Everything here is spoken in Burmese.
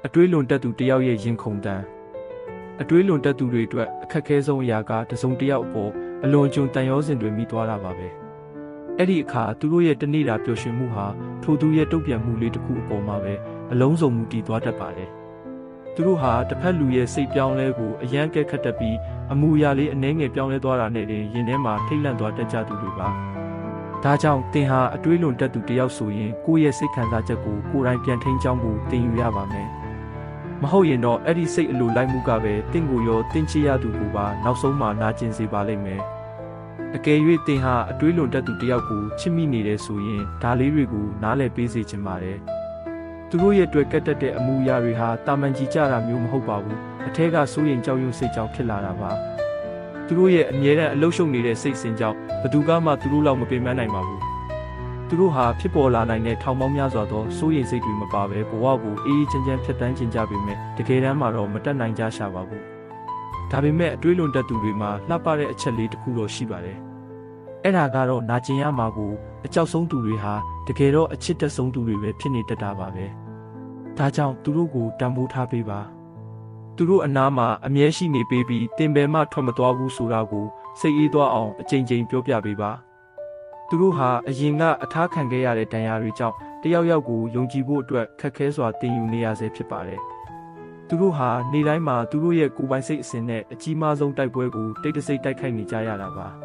အတွေးလွန်တက်သူတယောက်ရဲ့ရင်ခုန်တန်းအတွေးလွန်တက်သူတွေအတွက်အခက်အခဲဆုံးအရာကတစုံတစ်ယောက်အပေါ်အလွန်ကျွံတန်ရောစင်တွေမိသွားတာပါပဲအဲ့ဒီအခါသူတို့ရဲ့တနေ့တာပျော်ရွှင်မှုဟာထိုသူရဲ့တုံ့ပြန်မှုလေးတစ်ခုအပေါ်မှာပဲအလုံးစုံမူတည်သွားတတ်ပါတယ်သူတို့ဟာတစ်ဖက်လူရဲ့စိတ်ပြောင်းလဲကိုအယမ်းကဲခတ်တတ်ပြီးအမူအရာလေးအနှဲငယ်ပြောင်းလဲသွားတာနဲ့တင်ရင်ထဲမှာထိတ်လန့်သွားတတ်ကြသူတွေပါဒါကြောင့်သင်ဟာအတွေးလွန်တက်သူတယောက်ဆိုရင်ကိုယ့်ရဲ့စိတ်ခံစားချက်ကိုကိုယ်တိုင်ပြန်ထိန်းချောင်းဖို့သင်ယူရပါမယ်မဟုတ်ရင်တော့အဲ့ဒီစိတ်အလိုလိုက်မှုကပဲတင့်ကိုရောတင့်ချရသူကိုပါနောက်ဆုံးမှနာကျင်စေပါလိမ့်မယ်အကယ်၍သင်ဟာအတွေးလွန်တက်သူတယောက်ကိုချစ်မိနေတယ်ဆိုရင်ဒါလေးတွေကိုနားလည်ပေးစေချင်ပါတယ်သူတို့ရဲ့အတွက်ကတ်တက်တဲ့အမူအရာတွေဟာတာမန်ကြီးကြတာမျိုးမဟုတ်ပါဘူးအထက်ကစိုးရင်ကြောက်ရွံ့စိတ်ကြောင့်ဖြစ်လာတာပါသူတို့ရဲ့အမြဲတမ်းအလုရှုံနေတဲ့စိတ်စင်ကြောင့်ဘယ်သူမှသူတို့လောက်မပင်ပန်းနိုင်ပါဘူးသူတို့ဟာဖြစ်ပေါ်လာနိုင်တဲ့ထောင်ပေါင်းများစွာသောစိုးရိမ်စိတ်တွေမပါဘဲဘဝကိုအေးအေးချမ်းချမ်းဖြတ်တန်းကျင်ကြပေမဲ့တကယ်တမ်းမှာတော့မတက်နိုင်ကြရှာပါဘူးဒါပေမဲ့အတွေးလွန်တက်သူတွေမှာလှပတဲ့အချက်လေးတစ်ခုတော့ရှိပါတယ်အဲ့ဒါကတော့နာကျင်ရမှာကိုအကြောက်ဆုံးသူတွေဟာတကယ်တော့အချစ်တက်ဆုံးသူတွေပဲဖြစ်နေတတ်တာပါပဲဒါကြောင့်သူတို့ကိုတန်ဖိုးထားပေးပါသူတို့အနားမှာအမြဲရှိနေပေးပြီးတင်ပယ်မှထွက်မသွားဘူးဆိုတာကိုစိတ်အေးသွားအောင်အချိန်ချင်းပြောပြပေးပါသူတို့ဟာအရင်ကအထားခံခဲ့ရတဲ့ဒဏ်ရာတွေကြောင့်တယောက်ယောက်ကိုယုံကြည်ဖို့အတွက်ခက်ခဲစွာတင်ယူနေရဆဲဖြစ်ပါတယ်သူတို့ဟာနေ့တိုင်းမှာသူတို့ရဲ့ကိုယ်ပိုင်စိတ်အစဉ်နဲ့အကြီးမားဆုံးတိုက်ပွဲကိုတိတ်တဆိတ်တိုက်ခိုက်နေကြရတာပါ